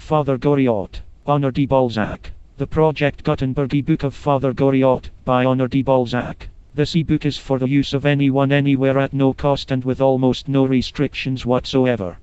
Father Gorriot, Honor de Balzac. The Project Gutenberg e-book of Father Gorriot, by Honor de Balzac. This e-book is for the use of anyone anywhere at no cost and with almost no restrictions whatsoever.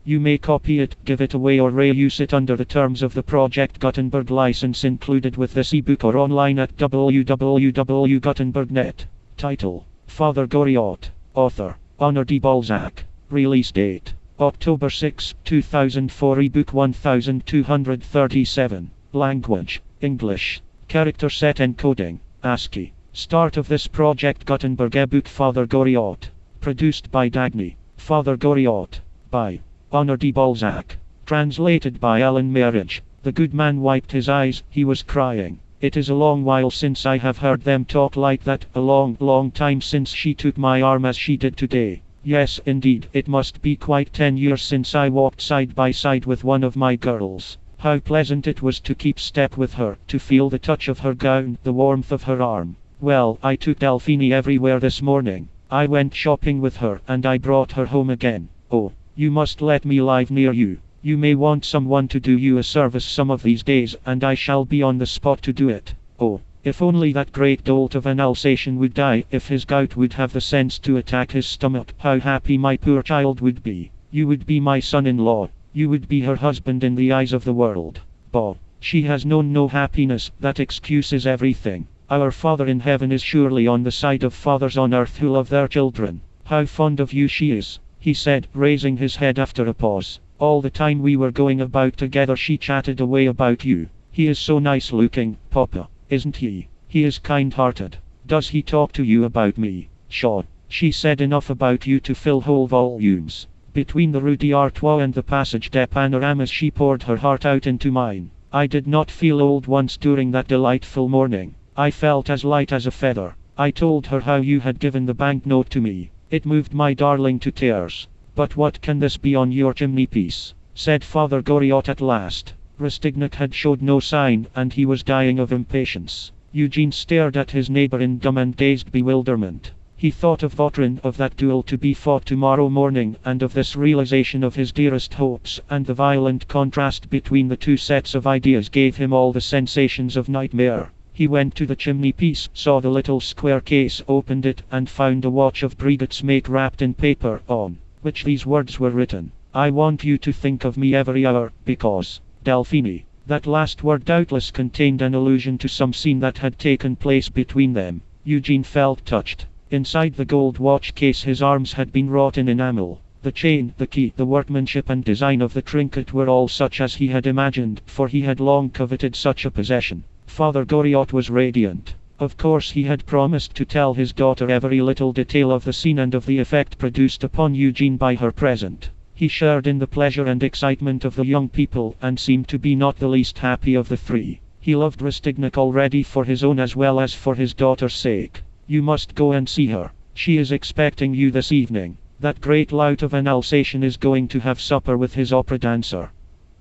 You may copy it, give it away or reuse it under the terms of the Project Gutenberg license included with this e-book or online at www.gutenberg.net. Title: Father Gorriot. Author: Honor de Balzac. Release date: October 6, 2004. Ebook 1237. Language: English. Character set encoding: ASCII. Start of this Project Gutenberg ebook. Father Gorriot. Produced by Dagny. Father Gorriot. By Honor de Balzac. Translated by Alan Marriage. The good man wiped his eyes, he was crying. It is a long while since I have heard them talk like that, a long, long time since she took my arm as she did today. Yes, indeed, it must be quite 10 years since I walked side by side with one of my girls. How pleasant it was to keep step with her, to feel the touch of her gown, the warmth of her arm. Well, I took Delphine everywhere this morning. I went shopping with her, and I brought her home again. Oh, you must let me live near you. You may want someone to do you a service some of these days, and I shall be on the spot to do it. Oh, if only that great dolt of an Alsatian would die, if his gout would have the sense to attack his stomach, how happy my poor child would be. You would be my son-in-law. You would be her husband in the eyes of the world. Bah, she has known no happiness, that excuses everything. Our Father in heaven is surely on the side of fathers on earth who love their children. How fond of you she is, he said, raising his head after a pause. All the time we were going about together she chatted away about you. He is so nice looking, Papa, isn't he? He is kind-hearted. Does he talk to you about me? Sure. She said enough about you to fill whole volumes. Between the Rue d'Artois and the Passage des Panoramas she poured her heart out into mine. I did not feel old once during that delightful morning. I felt as light as a feather. I told her how you had given the banknote to me. It moved my darling to tears. But what can this be on your chimney-piece? Said Father Gorriot at last. Rastignac had showed no sign, and he was dying of impatience. Eugene stared at his neighbor in dumb and dazed bewilderment. He thought of Vautrin, of that duel to be fought tomorrow morning, and of this realization of his dearest hopes, and the violent contrast between the two sets of ideas gave him all the sensations of nightmare. He went to the chimney-piece, saw the little square case, opened it, and found a watch of Breguet's make wrapped in paper, on which these words were written: I want you to think of me every hour, because, Delphine. That last word doubtless contained an allusion to some scene that had taken place between them. Eugene felt touched. Inside the gold watch case his arms had been wrought in enamel. The chain, the key, the workmanship and design of the trinket were all such as he had imagined, for he had long coveted such a possession. Father Gorriot was radiant. Of course he had promised to tell his daughter every little detail of the scene and of the effect produced upon Eugene by her present. He shared in the pleasure and excitement of the young people, and seemed to be not the least happy of the three. He loved Rastignac already for his own as well as for his daughter's sake. You must go and see her. She is expecting you this evening. That great lout of an Alsatian is going to have supper with his opera dancer.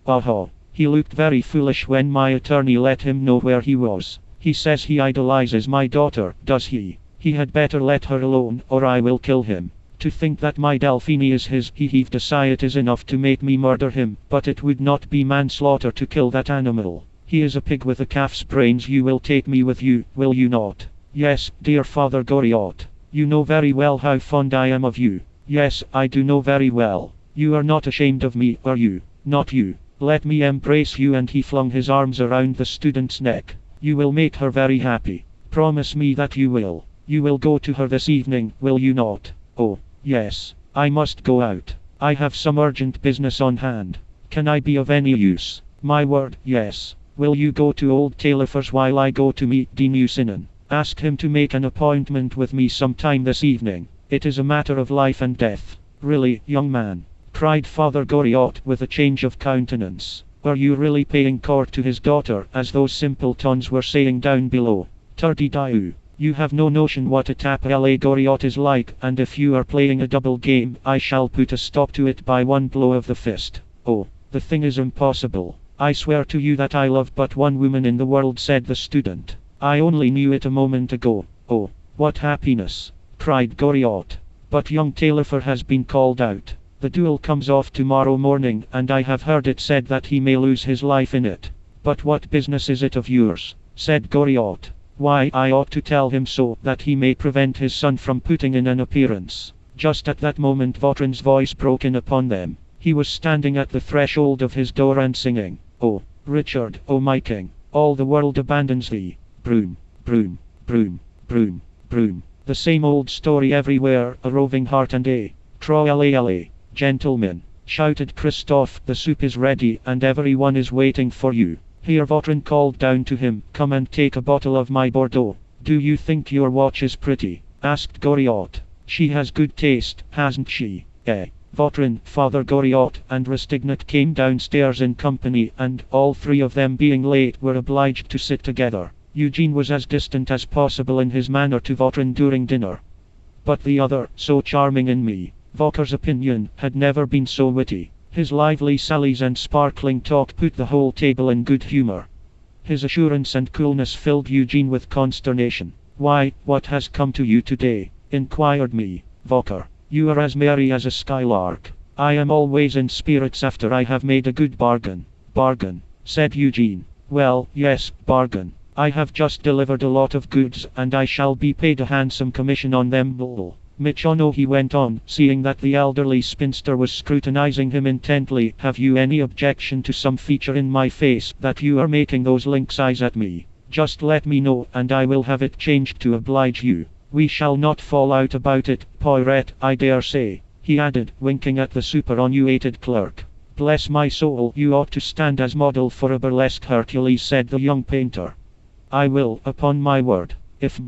Aha. He looked very foolish when my attorney let him know where he was. He says he idolizes my daughter, does he? He had better let her alone, or I will kill him. To think that my Delphine is his. He heaved a sigh. It is enough to make me murder him, but it would not be manslaughter to kill that animal. He is a pig with a calf's brains. You will take me with you, will you not? Yes, dear Father Gorriot. You know very well how fond I am of you. Yes, I do know very well. You are not ashamed of me, are you? Not you. Let me embrace you, and he flung his arms around the student's neck. You will make her very happy. Promise me that you will. You will go to her this evening, will you not? Oh, yes. I must go out. I have some urgent business on hand. Can I be of any use? My word, yes. Will you go to old Taillefer's while I go to meet Dean Usinen? Ask him to make an appointment with me sometime this evening. It is a matter of life and death. Really, young man, cried Father Gorriot with a change of countenance. Were you really paying court to his daughter, as those simpletons were saying down below? Turdy-dieu. You have no notion what a tape-à Gorriot is like, and if you are playing a double game, I shall put a stop to it by one blow of the fist. Oh, the thing is impossible. I swear to you that I love but one woman in the world, said the student. I only knew it a moment ago. Oh, what happiness, cried Gorriot. But young Taillefer has been called out. The duel comes off tomorrow morning, and I have heard it said that he may lose his life in it. But what business is it of yours? Said Gorriot. Why, I ought to tell him so, that he may prevent his son from putting in an appearance. Just at that moment Vautrin's voice broke in upon them. He was standing at the threshold of his door and singing, "Oh, Richard, oh my king, all the world abandons thee. Broom, broom, broom, broom, broom." The same old story everywhere, a roving heart and a trolley. Gentlemen, shouted Christophe, the soup is ready and everyone is waiting for you. Here Vautrin called down to him, come and take a bottle of my Bordeaux. Do you think your watch is pretty? Asked Gorriot. She has good taste, hasn't she? Vautrin, Father Gorriot, and Rastignac came downstairs in company, and, all three of them being late, were obliged to sit together. Eugene was as distant as possible in his manner to Vautrin during dinner. But the other, so charming in me, Vacher's opinion, had never been so witty. His lively sallies and sparkling talk put the whole table in good humor. His assurance and coolness filled Eugene with consternation. Why, what has come to you today? Inquired me, Vacher. You are as merry as a skylark. I am always in spirits after I have made a good bargain. Bargain, said Eugene. Well, yes, bargain. I have just delivered a lot of goods, and I shall be paid a handsome commission on them. Michono, he went on, seeing that the elderly spinster was scrutinizing him intently. Have you any objection to some feature in my face, that you are making those lynx eyes at me? Just let me know, and I will have it changed to oblige you. We shall not fall out about it, Poiret, I dare say, he added, winking at the superannuated clerk. Bless my soul, you ought to stand as model for a burlesque Hercules, said the young painter. I will, upon my word, if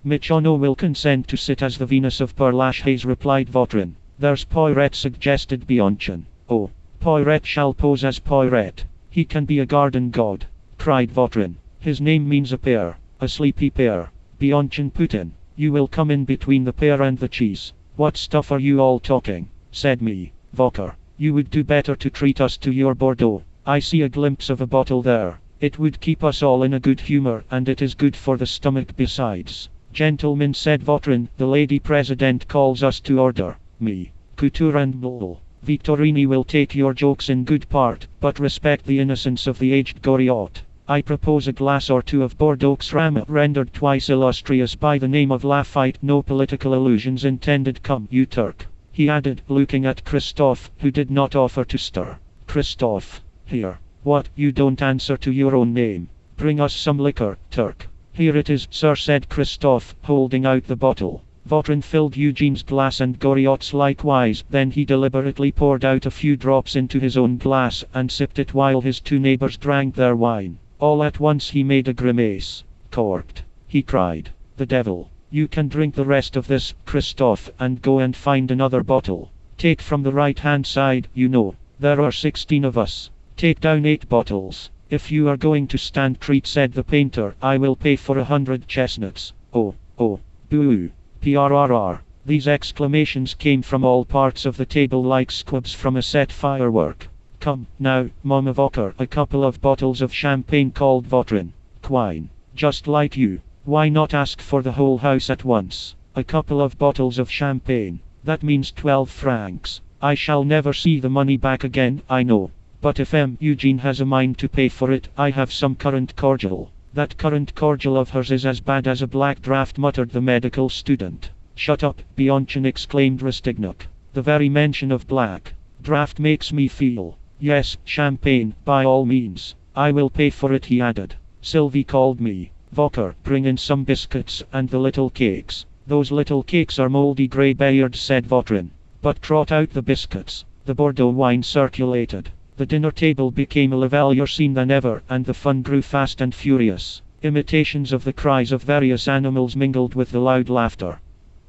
Michono will consent to sit as the Venus of Perlaches, replied Vautrin. There's Poiret, suggested Bianchon. Oh, Poiret shall pose as Poiret. He can be a garden god, cried Vautrin. His name means a pear, a sleepy pear. Bianchon put in. You will come in between the pear and the cheese. What stuff are you all talking? Said me, Vacher. You would do better to treat us to your Bordeaux. I see a glimpse of a bottle there. It would keep us all in a good humor, and it is good for the stomach besides. Gentlemen, said Vautrin, the lady president calls us to order. Me, Couture and Bull. Victorini will take your jokes in good part, but respect the innocence of the aged Gorriot. I propose a glass or two of Bordeaux Ram, rendered twice illustrious by the name of Lafayette. No political allusions intended. Come, you Turk, he added, looking at Christophe, who did not offer to stir. Christophe, here. What, you don't answer to your own name? Bring us some liquor, Turk. Here it is, sir, said Christophe, holding out the bottle. Vautrin filled Eugene's glass and Gorriot's likewise, then he deliberately poured out a few drops into his own glass, and sipped it while his two neighbors drank their wine. All at once he made a grimace. Corked, he cried. The devil. You can drink the rest of this, Christophe, and go and find another bottle. Take from the right-hand side, you know. There are 16 of us. Take down 8 bottles. If you are going to stand treat, said the painter, I will pay for 100 chestnuts. Oh, boo, prrr. These exclamations came from all parts of the table like squibs from a set firework. Come, now, Mama Vacher, a couple of bottles of champagne, called Vautrin. Quine. Just like you. Why not ask for the whole house at once? A couple of bottles of champagne. That means 12 francs. I shall never see the money back again, I know. But if Eugene has a mind to pay for it, I have some currant cordial. That currant cordial of hers is as bad as a black draught, muttered the medical student. Shut up, Bianchon, exclaimed Rastignac. The very mention of black draught makes me feel. Yes, champagne, by all means. I will pay for it, he added. Sylvie called me. Vacher, bring in some biscuits, and the little cakes. Those little cakes are moldy grey-beards, said Vautrin. But trot out the biscuits. The Bordeaux wine circulated. The dinner table became a livelier scene than ever, and the fun grew fast and furious. Imitations of the cries of various animals mingled with the loud laughter.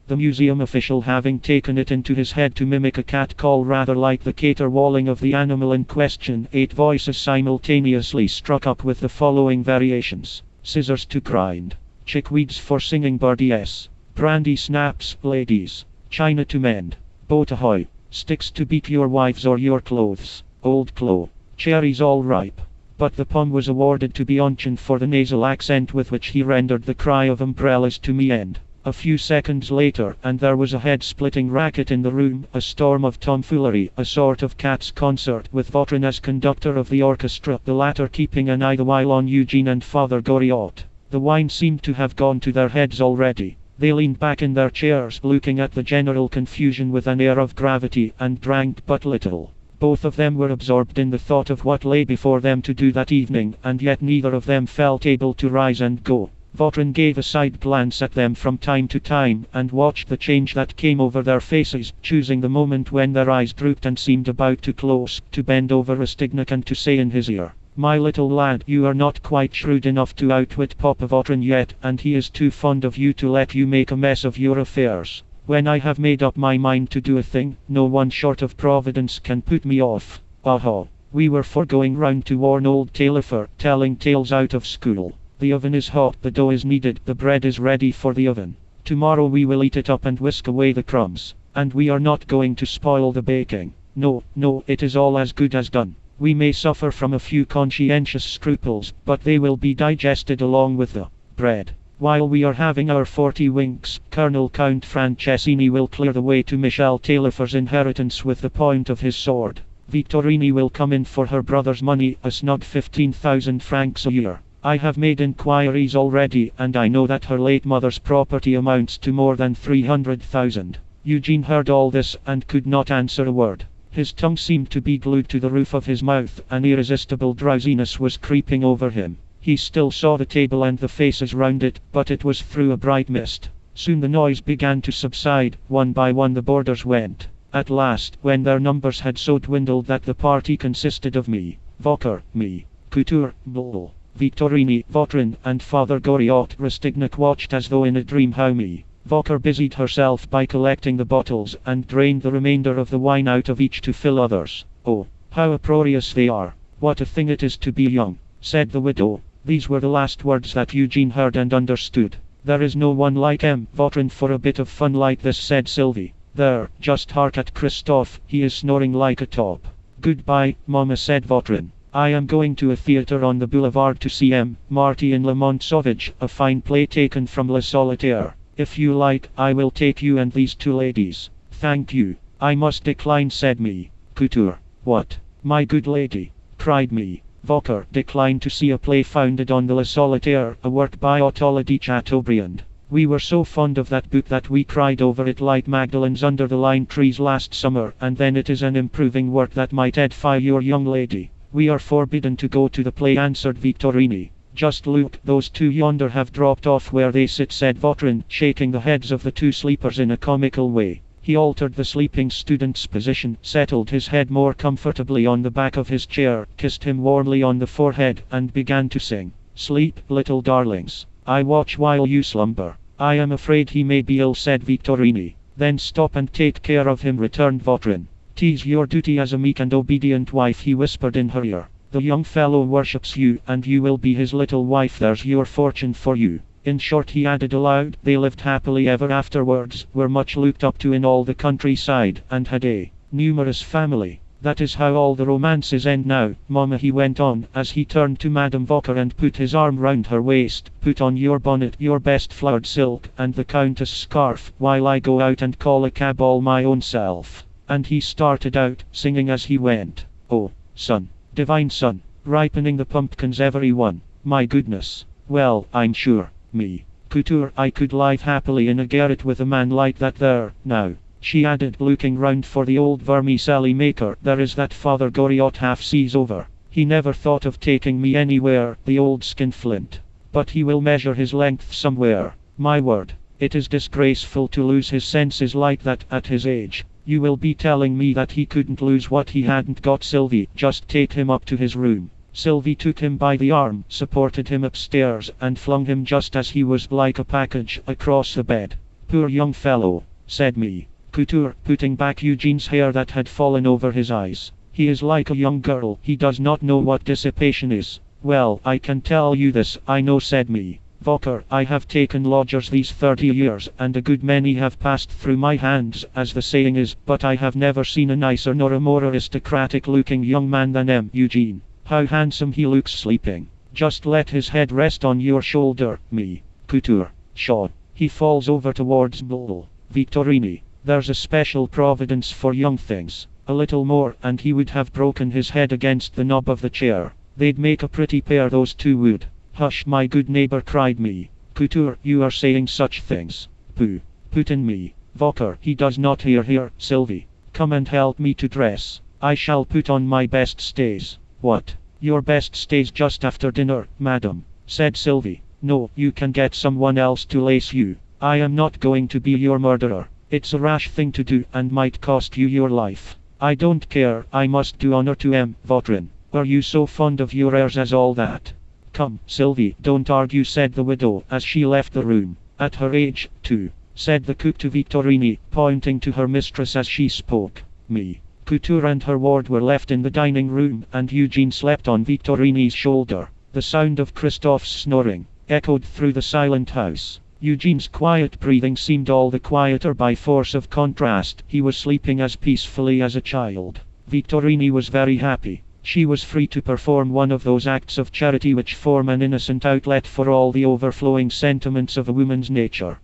The museum official, having taken it into his head to mimic a cat call rather like the caterwauling of the animal in question, 8 voices simultaneously struck up with the following variations. Scissors to grind. Chickweeds for singing birdies. Brandy snaps, ladies. China to mend. Boat ahoy. Sticks to beat your wives or your clothes. Old clo. Cherries all ripe. But the pomme was awarded to Bianchon for the nasal accent with which he rendered the cry of umbrellas to me, and A few seconds later, and there was a head-splitting racket in the room, a storm of tomfoolery, a sort of cat's concert, with Vautrin as conductor of the orchestra, the latter keeping an eye the while on Eugene and Father Gorriot. The wine seemed to have gone to their heads already. They leaned back in their chairs, looking at the general confusion with an air of gravity, and drank but little. Both of them were absorbed in the thought of what lay before them to do that evening, and yet neither of them felt able to rise and go. Vautrin gave a side glance at them from time to time, and watched the change that came over their faces, choosing the moment when their eyes drooped and seemed about to close, to bend over Rastignac and to say in his ear, "My little lad, you are not quite shrewd enough to outwit Papa Vautrin yet, and he is too fond of you to let you make a mess of your affairs. When I have made up my mind to do a thing, no one short of Providence can put me off. Aha! We were for going round to warn old Taillefer, telling tales out of school. The oven is hot, the dough is kneaded, the bread is ready for the oven. Tomorrow we will eat it up and whisk away the crumbs. And we are not going to spoil the baking. No, no, it is all as good as done. We may suffer from a few conscientious scruples, but they will be digested along with the bread. While we are having our 40 winks, Colonel Count Franceschini will clear the way to Michel Taillefer's inheritance with the point of his sword. Victorine will come in for her brother's money, a snug 15,000 francs a year. I have made inquiries already, and I know that her late mother's property amounts to more than 300,000. Eugene heard all this, and could not answer a word. His tongue seemed to be glued to the roof of his mouth, an irresistible drowsiness was creeping over him. He still saw the table and the faces round it, but it was through a bright mist. Soon the noise began to subside, one by one the boarders went. At last, when their numbers had so dwindled that the party consisted of me, Vocker, me, Couture, Bull, Victorine, Vautrin, and Father Gorriot, Rastignac watched as though in a dream how me, Vocker busied herself by collecting the bottles, and drained the remainder of the wine out of each to fill others. "Oh, how uproarious they are! What a thing it is to be young," said the widow. These were the last words that Eugene heard and understood. "There is no one like Vautrin for a bit of fun like this," said Sylvie. "There, just hark at Christophe, he is snoring like a top." "Goodbye, Mama," said Vautrin. "I am going to a theatre on the boulevard to see Marty in Le Monde Sauvage, a fine play taken from Le Solitaire. If you like, I will take you and these two ladies." "Thank you. I must decline," said me. Couture. "What, my good lady?" cried me. Vocker declined to see a play founded on the Le Solitaire, a work by Autola de Chateaubriand. "We were so fond of that book that we cried over it like Magdalens under the lime trees last summer, and then it is an improving work that might edify your young lady." "We are forbidden to go to the play," answered Victorine. "Just look, those two yonder have dropped off where they sit," said Vautrin, shaking the heads of the two sleepers in a comical way. He altered the sleeping student's position, settled his head more comfortably on the back of his chair, kissed him warmly on the forehead, and began to sing. "Sleep, little darlings. I watch while you slumber." "I am afraid he may be ill," said Victorine. "Then stop and take care of him," returned Vautrin. "'Tis your duty as a meek and obedient wife," he whispered in her ear. "The young fellow worships you, and you will be his little wife. There's your fortune for you." In short, he added aloud, they lived happily ever afterwards, were much looked up to in all the countryside, and had a numerous family. "That is how all the romances end now, Mama," he went on, as he turned to Madame Vocker and put his arm round her waist. "Put on your bonnet, your best flowered silk, and the Countess' scarf, while I go out and call a cab all my own self." And he started out, singing as he went. "Oh, sun, divine sun, ripening the pumpkins every one. My goodness. Well, I'm sure, me, Couture, I could live happily in a garret with a man like that there, now," she added, looking round for the old vermicelli maker. "There is that Father Gorriot half seas over. He never thought of taking me anywhere, the old skinflint. But he will measure his length somewhere. My word, it is disgraceful to lose his senses like that, at his age. You will be telling me that he couldn't lose what he hadn't got. Sylvie, just take him up to his room." Sylvie took him by the arm, supported him upstairs, and flung him just as he was, like a package, across the bed. "Poor young fellow," said me, Couture, putting back Eugene's hair that had fallen over his eyes. "He is like a young girl, he does not know what dissipation is." "Well, I can tell you this, I know," said me. "Vocker, I have taken lodgers these 30 years, and a good many have passed through my hands, as the saying is, but I have never seen a nicer nor a more aristocratic looking young man than Eugene. How handsome he looks sleeping. Just let his head rest on your shoulder, me, Couture. Shaw, He falls over towards Bull. Vittorini, there's a special providence for young things. A little more, and he would have broken his head against the knob of the chair. They'd make a pretty pair, those two would. Hush, my good neighbor, cried me. Couture, you are saying such things. Pooh. Put in me. Vocker, he does not hear here. Sylvie, come and help me to dress. I shall put on my best stays. What? Your best stays just after dinner, madam, said Sylvie. No, you can get someone else to lace you. I am not going to be your murderer. It's a rash thing to do, and might cost you your life. I don't care, I must do honor to Vautrin. Are you so fond of your heirs as all that? Come, Sylvie, don't argue, said the widow, as she left the room. At her age, too, said the cook to Vittorini, pointing to her mistress as she spoke. Me. Couture and her ward were left in the dining room, and Eugene slept on Vittorini's shoulder. The sound of Christophe's snoring echoed through the silent house. Eugene's quiet breathing seemed all the quieter by force of contrast. He was sleeping as peacefully as a child. Vittorini was very happy. She was free to perform one of those acts of charity which form an innocent outlet for all the overflowing sentiments of a woman's nature.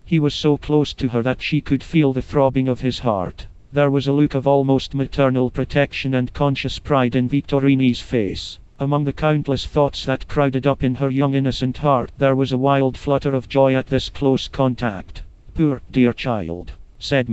He was so close to her that she could feel the throbbing of his heart. There was a look of almost maternal protection and conscious pride in Vittorini's face. Among the countless thoughts that crowded up in her young innocent heart, there was a wild flutter of joy at this close contact. Poor, dear child, said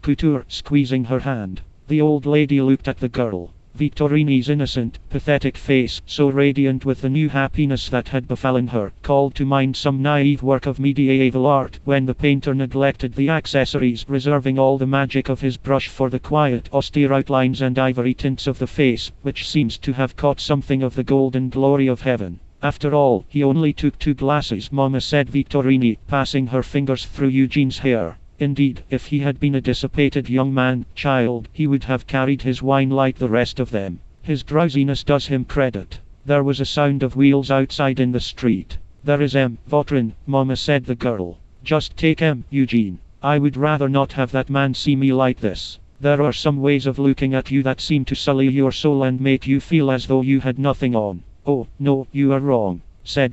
Couture, squeezing her hand. The old lady looked at the girl. Vittorini's innocent, pathetic face, so radiant with the new happiness that had befallen her, called to mind some naive work of medieval art, when the painter neglected the accessories, reserving all the magic of his brush for the quiet, austere outlines and ivory tints of the face, which seems to have caught something of the golden glory of heaven. After all, he only took 2 glasses, Mamma, said Vittorini, passing her fingers through Eugene's hair. Indeed, if he had been a dissipated young man, child, he would have carried his wine like the rest of them. His drowsiness does him credit. There was a sound of wheels outside in the street. There is Vautrin, Mamma, said the girl. Just take Eugene. I would rather not have that man see me like this. There are some ways of looking at you that seem to sully your soul and make you feel as though you had nothing on. Oh, no, you are wrong, said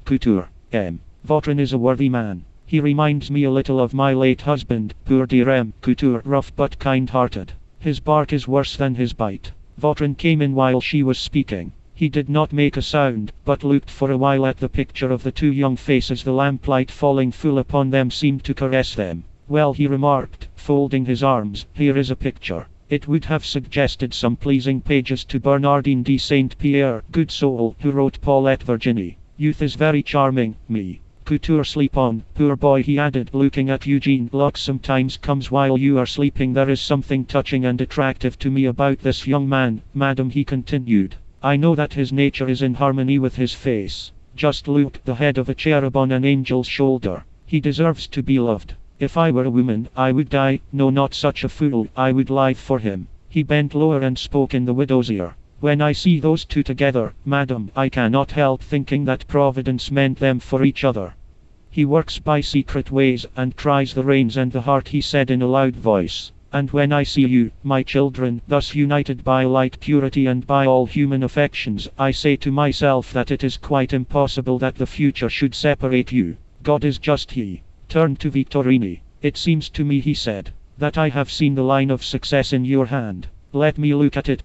Couture. Vautrin is a worthy man. He reminds me a little of my late husband, poor dear Couture, rough but kind-hearted. His bark is worse than his bite. Vautrin came in while she was speaking. He did not make a sound, but looked for a while at the picture of the 2 young faces. The lamplight falling full upon them seemed to caress them. Well, he remarked, folding his arms, here is a picture. It would have suggested some pleasing pages to Bernardine de Saint Pierre, good soul, who wrote Paulette Virginie. Youth is very charming, Couture, sleep on, poor boy, he added, looking at Eugene. Luck sometimes comes while you are sleeping. There is something touching and attractive to me about this young man, madam, he continued. I know that his nature is in harmony with his face. Just look, the head of a cherub on an angel's shoulder. He deserves to be loved. If I were a woman, I would die. No, not such a fool, I would lie for him. He bent lower and spoke in the widow's ear. When I see those 2 together, madam, I cannot help thinking that Providence meant them for each other. He works by secret ways, and tries the reins and the heart, he said in a loud voice. And when I see you, my children, thus united by light purity and by all human affections, I say to myself that it is quite impossible that the future should separate you. God is just. He turned to Vittorini. It seems to me, he said, that I have seen the line of success in your hand. Let me look at it,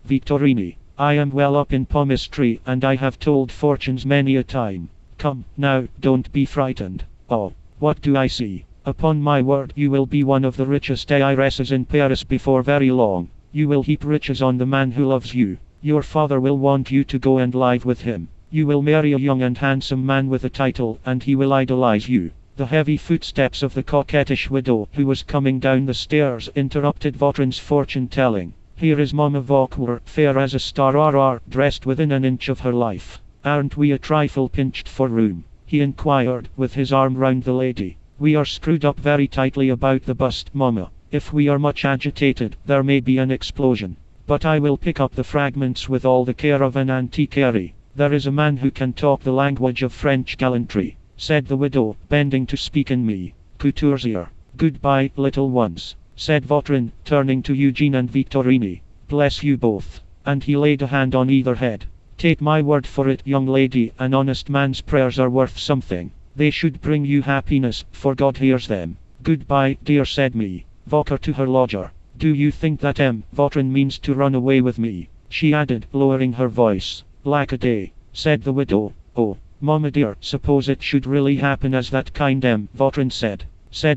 Vittorini. I am well up in palmistry, and I have told fortunes many a time. Come, now, don't be frightened. Oh, what do I see? Upon my word, you will be one of the richest heiresses in Paris before very long. You will heap riches on the man who loves you. Your father will want you to go and live with him. You will marry a young and handsome man with a title, and he will idolize you. The heavy footsteps of the coquettish widow, who was coming down the stairs, interrupted Vautrin's fortune-telling. Here is Mamma Vauquer, fair as a star, dressed within an inch of her life. Aren't we a trifle pinched for room? He inquired, with his arm round the lady. We are screwed up very tightly about the bust, Mamma. If we are much agitated, there may be an explosion. But I will pick up the fragments with all the care of an antiquary. There is a man who can talk the language of French gallantry, said the widow, bending to speak in Couture's ear. Goodbye, little ones, said Vautrin, turning to Eugene and Vittorini. Bless you both. And he laid a hand on either head. Take my word for it, young lady, an honest man's prayers are worth something. They should bring you happiness, for God hears them. Goodbye, dear, said me. Voker to her lodger. Do you think that Votrin means to run away with me? She added, lowering her voice. Lack-a-day, said the widow. Oh, Mama dear, suppose it should really happen as that kind Votrin said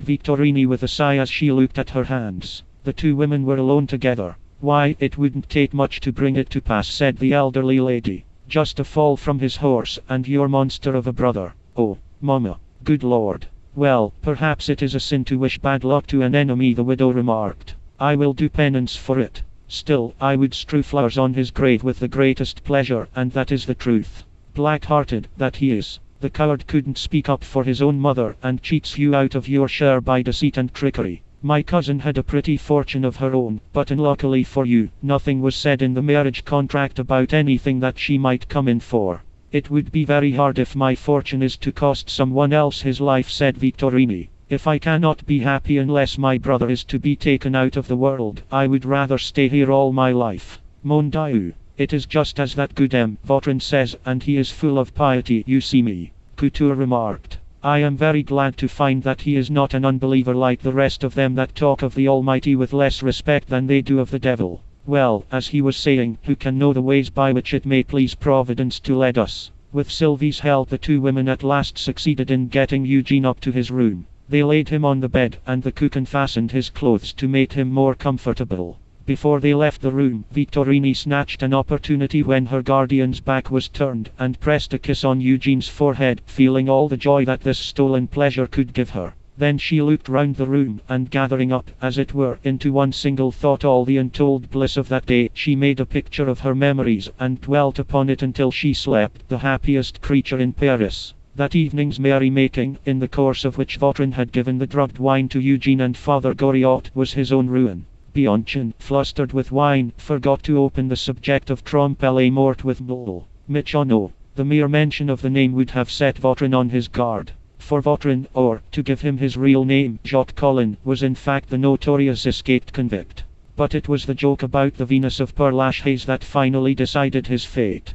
Victorini with a sigh as she looked at her hands. The two women were alone together. Why, it wouldn't take much to bring it to pass, said the elderly lady. Just a fall from his horse, and your monster of a brother. Oh, Mama, good Lord. Well, perhaps it is a sin to wish bad luck to an enemy, the widow remarked. I will do penance for it. Still, I would strew flowers on his grave with the greatest pleasure, and that is the truth. Black-hearted, that he is. The coward couldn't speak up for his own mother, and cheats you out of your share by deceit and trickery. My cousin had a pretty fortune of her own, but unluckily for you, nothing was said in the marriage contract about anything that she might come in for. It would be very hard if my fortune is to cost someone else his life, said Victorini. If I cannot be happy unless my brother is to be taken out of the world, I would rather stay here all my life. Mon Dieu, it is just as that good Votrin says, and he is full of piety, you see me. Couture remarked. I am very glad to find that he is not an unbeliever like the rest of them that talk of the Almighty with less respect than they do of the devil. Well, as he was saying, who can know the ways by which it may please Providence to lead us? With Sylvie's help the two women at last succeeded in getting Eugene up to his room. They laid him on the bed, and the cook unfastened his clothes to make him more comfortable. Before they left the room, Victorini snatched an opportunity when her guardian's back was turned, and pressed a kiss on Eugene's forehead, feeling all the joy that this stolen pleasure could give her. Then she looked round the room, and gathering up, as it were, into one single thought all the untold bliss of that day, she made a picture of her memories, and dwelt upon it until she slept, the happiest creature in Paris. That evening's merry-making, in the course of which Votrin had given the drugged wine to Eugene and Father Gorriot, was his own ruin. Bianchon, flustered with wine, forgot to open the subject of Trompe Mort with Michono. The mere mention of the name would have set Votrin on his guard. For Votrin, or, to give him his real name, Jacques Collin, was in fact the notorious escaped convict. But it was the joke about the Venus of Père-Lachaise that finally decided his fate.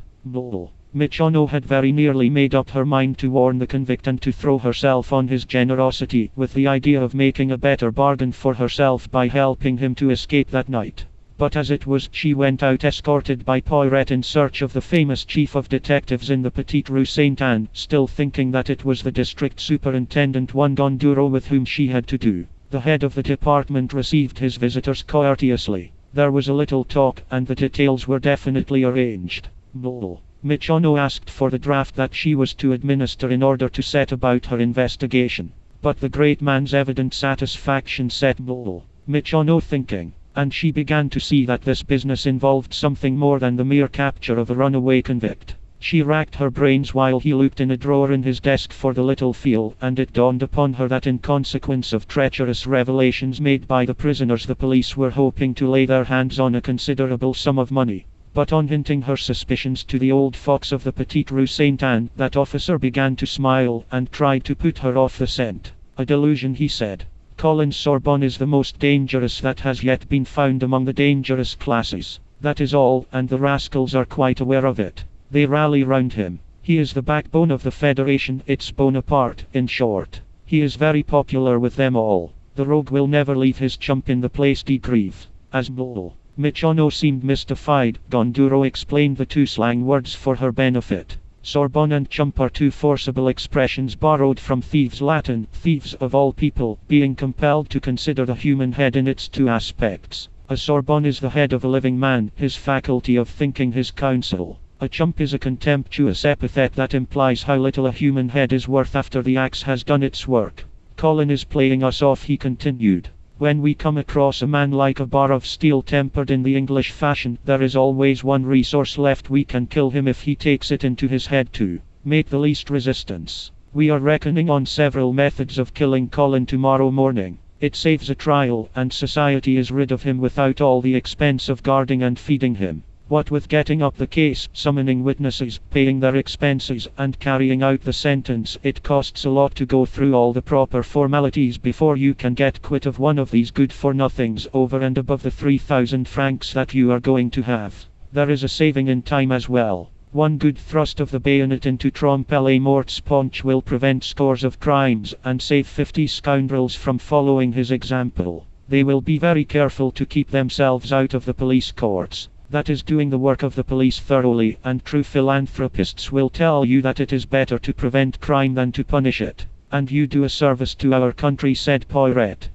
Michono had very nearly made up her mind to warn the convict and to throw herself on his generosity, with the idea of making a better bargain for herself by helping him to escape that night. But as it was, she went out escorted by Poiret in search of the famous chief of detectives in the Petite Rue Sainte-Anne, still thinking that it was the district superintendent one Gonduro with whom she had to do. The head of the department received his visitors courteously. There was a little talk, and the details were definitely arranged. Michono asked for the draft that she was to administer in order to set about her investigation. But the great man's evident satisfaction set Michono thinking, and she began to see that this business involved something more than the mere capture of a runaway convict. She racked her brains while he looked in a drawer in his desk for the little feel, and it dawned upon her that in consequence of treacherous revelations made by the prisoners, the police were hoping to lay their hands on a considerable sum of money. But on hinting her suspicions to the old fox of the Petite Rue Sainte-Anne, that officer began to smile, and tried to put her off the scent. A delusion, he said. Colin's Sorbonne is the most dangerous that has yet been found among the dangerous classes. That is all, and the rascals are quite aware of it. They rally round him. He is the backbone of the Federation, it's Bonaparte, in short. He is very popular with them all. The rogue will never leave his chump in the Place de Grève. As Michono seemed mystified. Gonduro explained the two slang words for her benefit. Sorbonne and chump are two forcible expressions borrowed from thieves' Latin, thieves of all people, being compelled to consider the human head in its two aspects. A Sorbonne is the head of a living man, his faculty of thinking, his counsel. A chump is a contemptuous epithet that implies how little a human head is worth after the axe has done its work. Colin is playing us off, he continued. When we come across a man like a bar of steel tempered in the English fashion, there is always one resource left: we can kill him if he takes it into his head to make the least resistance. We are reckoning on several methods of killing Colin tomorrow morning. It saves a trial, and society is rid of him without all the expense of guarding and feeding him. What with getting up the case, summoning witnesses, paying their expenses, and carrying out the sentence, it costs a lot to go through all the proper formalities before you can get quit of one of these good-for-nothings over and above the 3,000 francs that you are going to have. There is a saving in time as well. One good thrust of the bayonet into trompe mort's paunch will prevent scores of crimes and save 50 scoundrels from following his example. They will be very careful to keep themselves out of the police courts. That is doing the work of the police thoroughly, and true philanthropists will tell you that it is better to prevent crime than to punish it. And you do a service to our country, said Poiret.